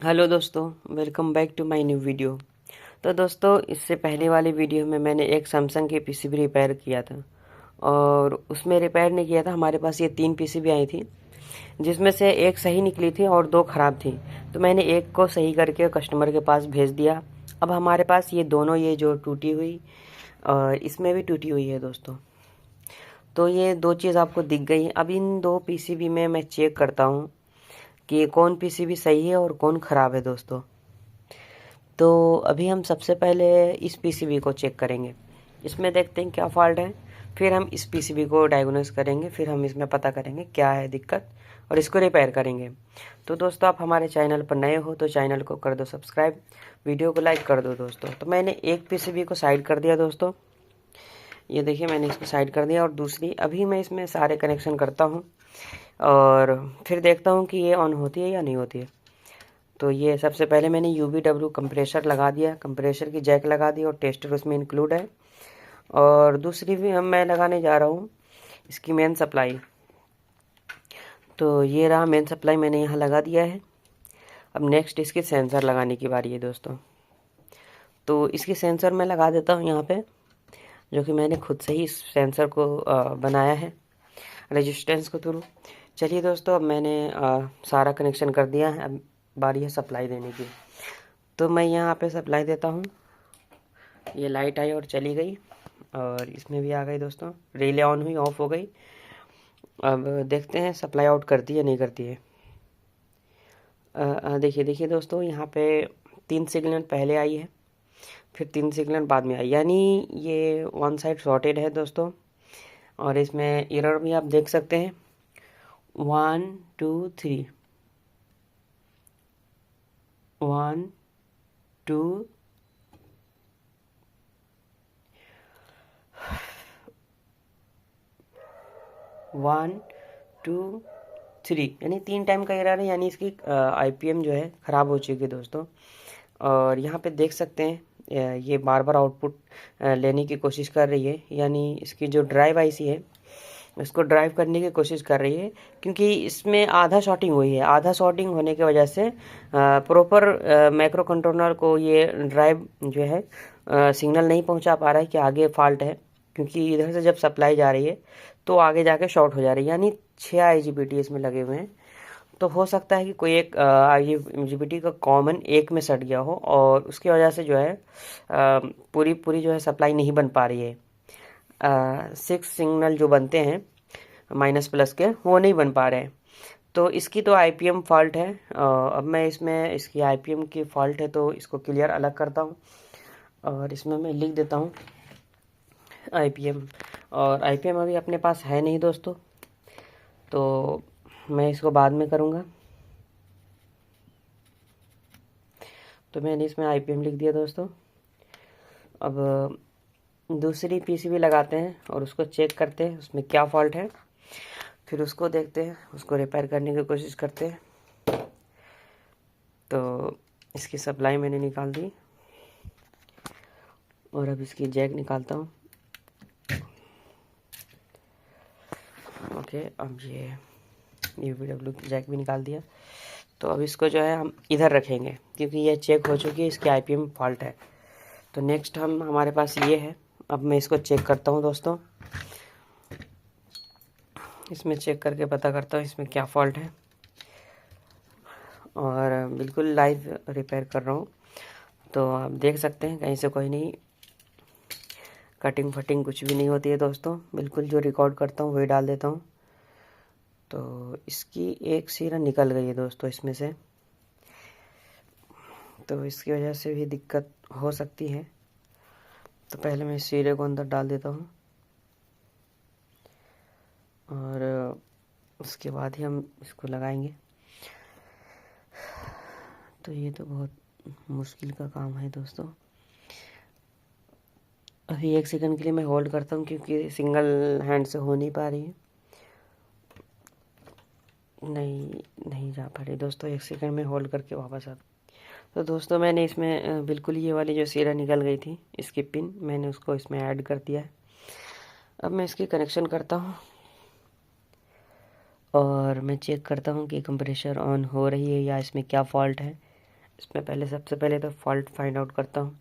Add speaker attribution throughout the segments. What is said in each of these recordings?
Speaker 1: Hello दोस्तों, welcome back to my new video. तो दोस्तों, इससे पहले वाले वीडियो में मैंने एक सैमसंग की पीसीबी रिपेयर किया था और उसमें रिपेयर नहीं किया था। हमारे पास ये 3 पीसीबी आई थी, जिसमें से एक सही निकली थी और 2 ख़राब थी। तो मैंने एक को सही करके कस्टमर के पास भेज दिया। अब हमारे पास ये दोनों, ये जो टूटी हुई और इसमें भी टूटी हुई है दोस्तों। तो ये 2 चीज़ आपको दिख गई। अब इन 2 पीसीबी में मैं चेक करता हूँ कि कौन पीसीबी सही है और कौन ख़राब है दोस्तों। तो अभी हम सबसे पहले इस पीसीबी को चेक करेंगे, इसमें देखते हैं क्या फॉल्ट है। फिर हम इस पीसीबी को डायग्नोस करेंगे, फिर हम इसमें पता करेंगे क्या है दिक्कत और इसको रिपेयर करेंगे। तो दोस्तों, आप हमारे चैनल पर नए हो तो चैनल को कर दो सब्सक्राइब, वीडियो को लाइक कर दो दोस्तों। तो मैंने एक पीसीबी को साइड कर दिया दोस्तों, ये देखिए मैंने इसको साइड कर दिया। और दूसरी, अभी मैं इसमें सारे कनेक्शन करता हूँ और फिर देखता हूँ कि ये ऑन होती है या नहीं होती है। तो ये सबसे पहले मैंने UVW कंप्रेसर लगा दिया, कंप्रेसर की जैक लगा दी और टेस्टर उसमें इंक्लूड है। और दूसरी भी मैं लगाने जा रहा हूँ इसकी मेन सप्लाई। तो ये रहा मेन सप्लाई, मैंने यहाँ लगा दिया है। अब नेक्स्ट इसके सेंसर लगाने की बारी है दोस्तों। तो इसकी सेंसर मैं लगा देता हूँ यहाँ पे, जो कि मैंने खुद से ही इस सेंसर को बनाया है रेजिस्टेंस के थ्रू। चलिए दोस्तों, अब मैंने सारा कनेक्शन कर दिया है। अब बारी है सप्लाई देने की। तो मैं यहाँ पे सप्लाई देता हूँ। ये लाइट आई और चली गई और इसमें भी आ गई दोस्तों, रिले ऑन हुई, ऑफ हो गई। अब देखते हैं सप्लाई आउट करती है नहीं करती है। देखिए देखिए दोस्तों, यहाँ पे 3 सिग्नल पहले आई है, फिर 3 सिग्नल बाद में आई, यानी ये वन साइड शॉर्टेड है दोस्तों। और इसमें एरर भी आप देख सकते हैं, 1 2 3, 1 2 1 2 3, यानी 3 टाइम का एरर है, यानी इसकी IPM जो है ख़राब हो चुकी है दोस्तों। और यहाँ पे देख सकते हैं ये बार बार आउटपुट लेने की कोशिश कर रही है, यानी इसकी जो ड्राइव IC है इसको ड्राइव करने की कोशिश कर रही है, क्योंकि इसमें आधा शॉर्टिंग हुई है। आधा शॉर्टिंग होने की वजह से प्रॉपर माइक्रो कंट्रोलर को ये ड्राइव जो है सिग्नल नहीं पहुंचा पा रहा है कि आगे फॉल्ट है, क्योंकि इधर से जब सप्लाई जा रही है तो आगे जाके शॉर्ट हो जा रही है, यानी 6 IGBT इसमें लगे हुए हैं। तो हो सकता है कि कोई एक IGBT का कॉमन एक में सट गया हो और उसकी वजह से जो है पूरी पूरी जो है सप्लाई नहीं बन पा रही है। 6 सिग्नल जो बनते हैं माइनस प्लस के, वो नहीं बन पा रहे हैं। तो इसकी तो IPM फॉल्ट है। अब मैं इसमें इसकी IPM की फॉल्ट है तो इसको क्लियर अलग करता हूँ और इसमें मैं लिख देता हूँ IPM। और IPM अभी अपने पास है नहीं दोस्तों, तो मैं इसको बाद में करूँगा। तो मैंने इसमें IPM लिख दिया दोस्तों। अब दूसरी पीसीबी लगाते हैं और उसको चेक करते हैं उसमें क्या फॉल्ट है, फिर उसको देखते हैं, उसको रिपेयर करने की कोशिश करते हैं। तो इसकी सप्लाई मैंने निकाल दी और अब इसकी जैक निकालता हूँ। ओके, अब ये UVW की जैक भी निकाल दिया। तो अब इसको जो है हम इधर रखेंगे, क्योंकि ये चेक हो चुकी है, इसकी IPM फॉल्ट है। तो नेक्स्ट हमारे पास ये है। अब मैं इसको चेक करता हूँ दोस्तों, इसमें चेक करके पता करता हूँ इसमें क्या फॉल्ट है और बिल्कुल लाइव रिपेयर कर रहा हूँ। तो आप देख सकते हैं कहीं से कोई नहीं कटिंग फटिंग कुछ भी नहीं होती है दोस्तों, बिल्कुल जो रिकॉर्ड करता हूँ वही डाल देता हूँ। तो इसकी एक सिरा निकल गई है दोस्तों इसमें से, तो इसकी वजह से भी दिक्कत हो सकती है। तो पहले मैं इस सिरे को अंदर डाल देता हूँ और उसके बाद ही हम इसको लगाएंगे। तो ये तो बहुत मुश्किल का काम है दोस्तों। अभी 1 सेकंड के लिए मैं होल्ड करता हूँ, क्योंकि सिंगल हैंड से हो नहीं पा रही है। नहीं जा पा रही दोस्तों, 1 सेकंड में होल्ड करके वापस आता। तो दोस्तों, मैंने इसमें बिल्कुल ये वाली जो सिरा निकल गई थी इसकी पिन, मैंने उसको इसमें ऐड कर दिया है। अब मैं इसकी कनेक्शन करता हूँ और मैं चेक करता हूँ कि कंप्रेसर ऑन हो रही है या इसमें क्या फॉल्ट है। इसमें पहले सबसे पहले तो फॉल्ट फाइंड आउट करता हूँ।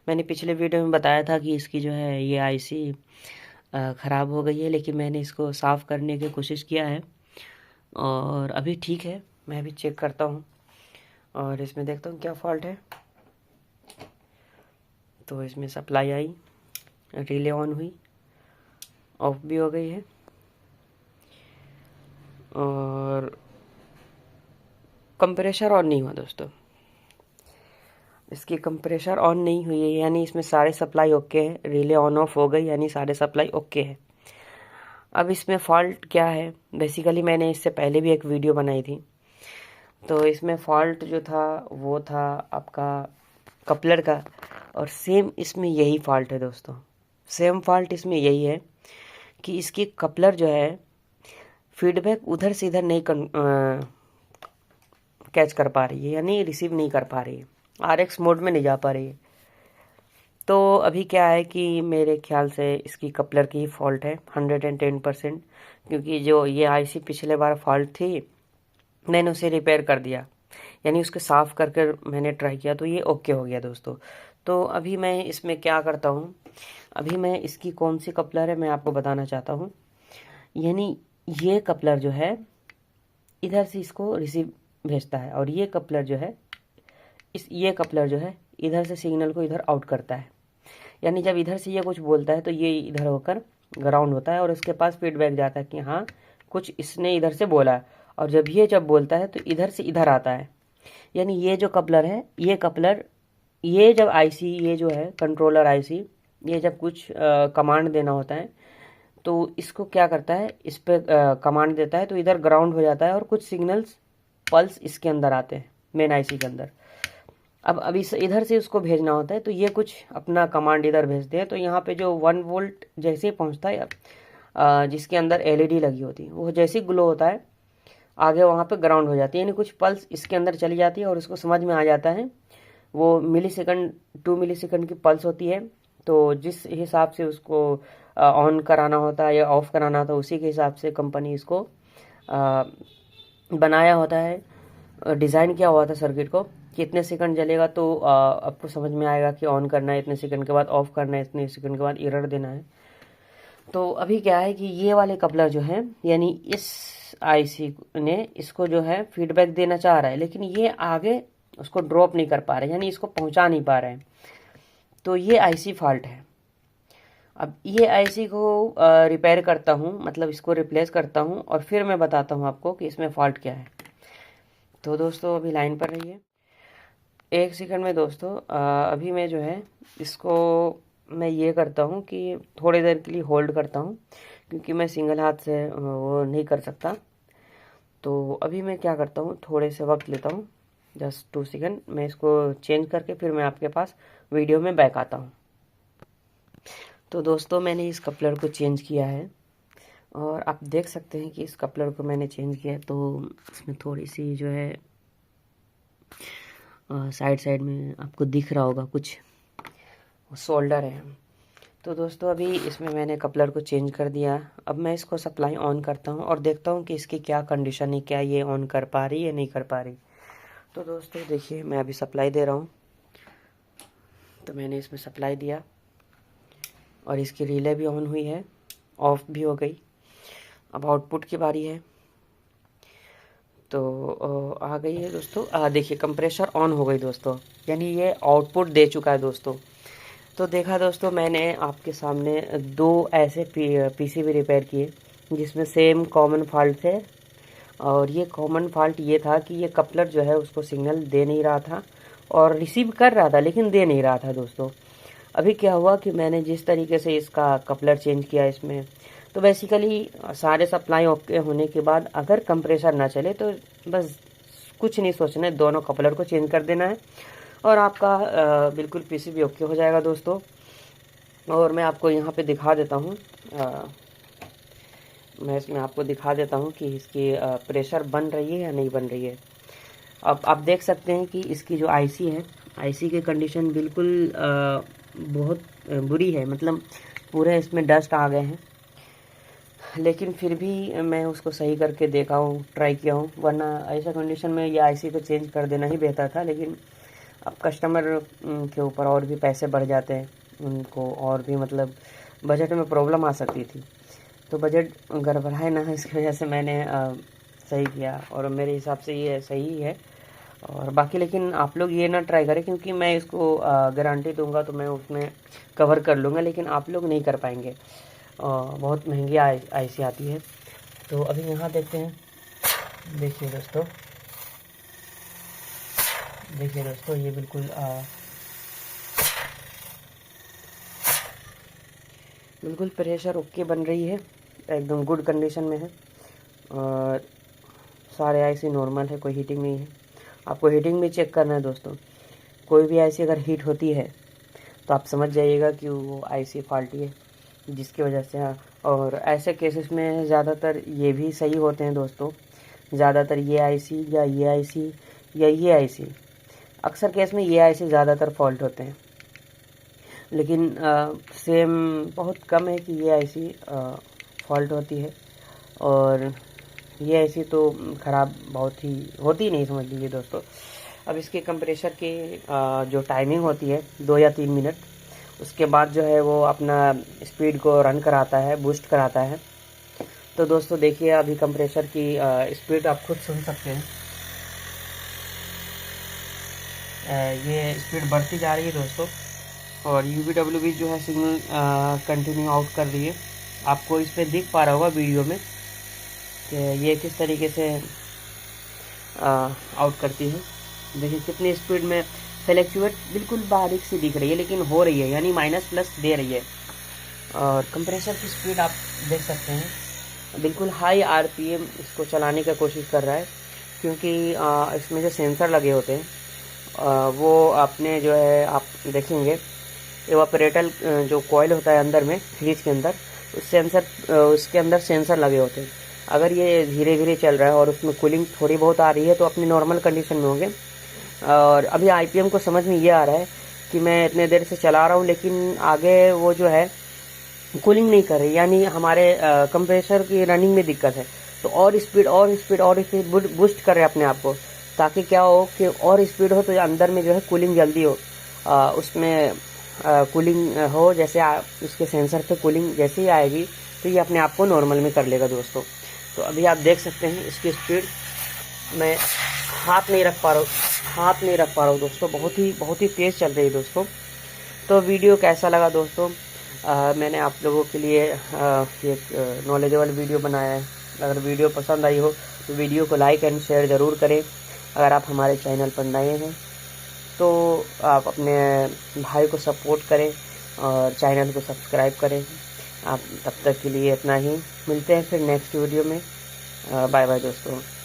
Speaker 1: मैंने पिछले वीडियो में बताया था कि इसकी जो है ये आईसी ख़राब हो गई है, लेकिन मैंने इसको साफ़ करने की कोशिश किया है और अभी ठीक है। मैं भी चेक करता हूँ और इसमें देखता हूँ क्या फॉल्ट है। तो इसमें सप्लाई आई, रिले ऑन हुई, ऑफ भी हो गई है और कंप्रेशर ऑन नहीं हुआ दोस्तों। इसकी कंप्रेशर ऑन नहीं हुई है, यानी इसमें सारे सप्लाई ओके है। रिले ऑन ऑफ हो गई यानी सारे सप्लाई ओके है। अब इसमें फॉल्ट क्या है, बेसिकली मैंने इससे पहले भी एक वीडियो बनाई थी। तो इसमें फॉल्ट जो था वो था आपका कपलर का, और सेम इसमें यही फॉल्ट है दोस्तों। सेम फॉल्ट इसमें यही है कि इसकी कपलर जो है फीडबैक उधर से इधर नहीं कैच कर पा रही है, यानी रिसीव नहीं कर पा रही है, RX मोड में नहीं जा पा रही है। तो अभी क्या है कि मेरे ख्याल से इसकी कपलर की ही फॉल्ट है 110%, क्योंकि जो ये आईसी पिछले बार फॉल्ट थी मैंने उसे रिपेयर कर दिया, यानी उसके साफ़ करके मैंने ट्राई किया तो ये ओके हो गया दोस्तों। तो अभी मैं इसमें क्या करता हूँ, अभी मैं इसकी कौन सी कपलर है मैं आपको बताना चाहता हूँ। यानी ये कपलर जो है इधर से इसको रिसीव भेजता है और ये कपलर जो है ये कपलर जो है इधर से सिग्नल को इधर आउट करता है। यानी जब इधर से ये कुछ बोलता है तो ये इधर होकर ग्राउंड होता है और उसके पास फीडबैक जाता है कि हाँ कुछ इसने इधर से बोला है, और जब बोलता है तो इधर से इधर आता है। यानी ये जो कपलर है ये कपलर, ये जब आईसी, ये जो है कंट्रोलर आईसी, ये जब कुछ कमांड देना होता है तो इसको क्या करता है, इस पर कमांड देता है तो इधर ग्राउंड हो जाता है और कुछ सिग्नल्स पल्स इसके अंदर आते हैं मेन आईसी के अंदर। अब इस इधर से उसको भेजना होता है तो ये कुछ अपना कमांड इधर भेजते हैं। तो यहाँ पे जो 1 वोल्ट जैसे ही पहुँचता है जिसके अंदर एलईडी लगी होती है, वो जैसे ही ग्लो होता है आगे वहाँ पे ग्राउंड हो जाती है, यानी कुछ पल्स इसके अंदर चली जाती है और उसको समझ में आ जाता है वो मिलीसेकंड 2 मिलीसेकंड की पल्स होती है। तो जिस हिसाब से उसको ऑन कराना होता है या ऑफ कराना होता है उसी के हिसाब से कंपनी इसको बनाया होता है, डिज़ाइन किया हुआ था सर्किट को, कितने सेकंड जलेगा तो आपको समझ में आएगा कि ऑन करना है इतने सेकंड के बाद, ऑफ करना है इतने सेकंड के बाद, एरर देना है। तो अभी क्या है कि ये वाले कपलर जो है, यानी इस आईसी ने इसको जो है फीडबैक देना चाह रहा है, लेकिन ये आगे उसको ड्रॉप नहीं कर पा रहे, यानी इसको पहुंचा नहीं पा रहे हैं। तो ये आईसी फॉल्ट है। अब ये आईसी को रिपेयर करता हूँ, मतलब इसको रिप्लेस करता हूँ और फिर मैं बताता हूँ आपको कि इसमें फॉल्ट क्या है। तो दोस्तों अभी लाइन पर रहिए 1 सेकंड में दोस्तों। अभी मैं जो है इसको मैं ये करता हूँ कि थोड़ी देर के लिए होल्ड करता हूँ, क्योंकि मैं सिंगल हाथ से वो नहीं कर सकता। तो अभी मैं क्या करता हूँ, थोड़े से वक्त लेता हूँ, जस्ट 2 सेकंड, मैं इसको चेंज करके फिर मैं आपके पास वीडियो में बैक आता हूँ। तो दोस्तों मैंने इस कपलर को चेंज किया है और आप देख सकते हैं कि इस कपलर को मैंने चेंज किया है तो इसमें थोड़ी सी जो है साइड में आपको दिख रहा होगा कुछ सोल्डर है। तो दोस्तों अभी इसमें मैंने कपलर को चेंज कर दिया। अब मैं इसको सप्लाई ऑन करता हूँ और देखता हूँ कि इसकी क्या कंडीशन है, क्या ये ऑन कर पा रही है नहीं कर पा रही। तो दोस्तों देखिए मैं अभी सप्लाई दे रहा हूँ। तो मैंने इसमें सप्लाई दिया और इसकी रिले भी ऑन हुई है, ऑफ भी हो गई। अब आउटपुट की बारी है। तो आ गई है दोस्तों, देखिए कंप्रेशर ऑन हो गई दोस्तों, यानी ये आउटपुट दे चुका है दोस्तों। तो देखा दोस्तों मैंने आपके सामने 2 ऐसे पीसीबी रिपेयर किए जिसमें सेम कॉमन फॉल्ट थे, और ये कॉमन फॉल्ट ये था कि ये कपलर जो है उसको सिग्नल दे नहीं रहा था और रिसीव कर रहा था लेकिन दे नहीं रहा था दोस्तों। अभी क्या हुआ कि मैंने जिस तरीके से इसका कपलर चेंज किया इसमें, तो बेसिकली सारे सप्लाई ओके होने के बाद अगर कंप्रेसर ना चले तो बस कुछ नहीं सोचना है, दोनों कपलर को चेंज कर देना है और आपका बिल्कुल पीसीबी ओके हो जाएगा दोस्तों। और मैं आपको यहाँ पे दिखा देता हूँ, मैं इसमें आपको दिखा देता हूँ कि इसकी प्रेशर बन रही है या नहीं बन रही है। अब आप देख सकते हैं कि इसकी जो आईसी है, आईसी की कंडीशन बिल्कुल बहुत बुरी है, मतलब पूरे इसमें डस्ट आ गए हैं, लेकिन फिर भी मैं उसको सही करके देखा हूँ, ट्राई किया हूँ, वरना ऐसा कंडीशन में ये आईसी को चेंज कर देना ही बेहतर था। लेकिन अब कस्टमर के ऊपर और भी पैसे बढ़ जाते हैं, उनको और भी मतलब बजट में प्रॉब्लम आ सकती थी। तो बजट गड़बड़ाए ना, इसकी वजह से मैंने सही किया और मेरे हिसाब से ये सही है। और बाकी लेकिन आप लोग ये ना ट्राई करें, क्योंकि मैं इसको गारंटी दूंगा तो मैं उसमें कवर कर लूँगा, लेकिन आप लोग नहीं कर पाएंगे। बहुत महंगी आईसी आती है। तो अभी यहाँ देखते हैं। देखिए दोस्तों, ये बिल्कुल प्रेशर ओके बन रही है, एकदम गुड कंडीशन में है। और सारे आईसी नॉर्मल है, कोई हीटिंग नहीं है। आपको हीटिंग भी चेक करना है दोस्तों। कोई भी आईसी अगर हीट होती है तो आप समझ जाइएगा कि वो आईसी फॉल्टी है, जिसकी वजह से और ऐसे केसेस में ज़्यादातर ये भी सही होते हैं दोस्तों। ज़्यादातर ये आईसी या ये आईसी अक्सर केस में ये आईसी ज़्यादातर फॉल्ट होते हैं, लेकिन सेम बहुत कम है कि ये आईसी फॉल्ट होती है। और ये आईसी तो ख़राब बहुत ही होती नहीं, समझ लीजिए दोस्तों। अब इसके कंप्रेसर की जो टाइमिंग होती है 2 या 3 मिनट, उसके बाद जो है वो अपना स्पीड को रन कराता है, बूस्ट कराता है। तो दोस्तों देखिए, अभी कंप्रेसर की स्पीड आप खुद सुन सकते हैं। ये स्पीड बढ़ती जा रही है दोस्तों। और UVWB जो है सिग्नल कंटिन्यू आउट कर रही है। आपको इस पर दिख पा रहा होगा वीडियो में कि ये किस तरीके से आउट करती है। देखिए कितनी स्पीड में फ्लैक्चुएट बिल्कुल बारीक सी दिख रही है, लेकिन हो रही है, यानी माइनस प्लस दे रही है। और कंप्रेसर की स्पीड आप देख सकते हैं, बिल्कुल हाई RPM इसको चलाने का कोशिश कर रहा है, क्योंकि इसमें जो सेंसर लगे होते हैं वो आपने जो है आप देखेंगे एवापोरेटर जो कॉइल होता है अंदर में फ्रिज के अंदर, उसके अंदर सेंसर लगे होते हैं। अगर ये धीरे धीरे चल रहा है और उसमें कूलिंग थोड़ी बहुत आ रही है तो अपनी नॉर्मल कंडीशन में होंगे। और अभी IPM को समझ में ये आ रहा है कि मैं इतने देर से चला रहा हूँ, लेकिन आगे वो जो है कूलिंग नहीं कर रही, यानी हमारे कंप्रेसर की रनिंग में दिक्कत है। तो और स्पीड बूस्ट कर रहे हैं अपने आप को, ताकि क्या हो कि और स्पीड हो तो अंदर में जो है कूलिंग जल्दी हो, उसमें कूलिंग हो। जैसे उसके सेंसर पे कूलिंग जैसे ही आएगी तो ये अपने आप को नॉर्मल में कर लेगा दोस्तों। तो अभी आप देख सकते हैं इसकी स्पीड, मैं हाथ नहीं रख पा रहा हूँ दोस्तों, बहुत ही तेज़ चल रही है दोस्तों। तो वीडियो कैसा लगा दोस्तों? मैंने आप लोगों के लिए एक नॉलेजेबल वीडियो बनाया है। अगर वीडियो पसंद आई हो तो वीडियो को लाइक एंड शेयर ज़रूर करें। अगर आप हमारे चैनल पर नए हैं तो आप अपने भाई को सपोर्ट करें और चैनल को सब्सक्राइब करें। आप तब तक के लिए इतना ही, मिलते हैं फिर नेक्स्ट वीडियो में। बाय बाय दोस्तों।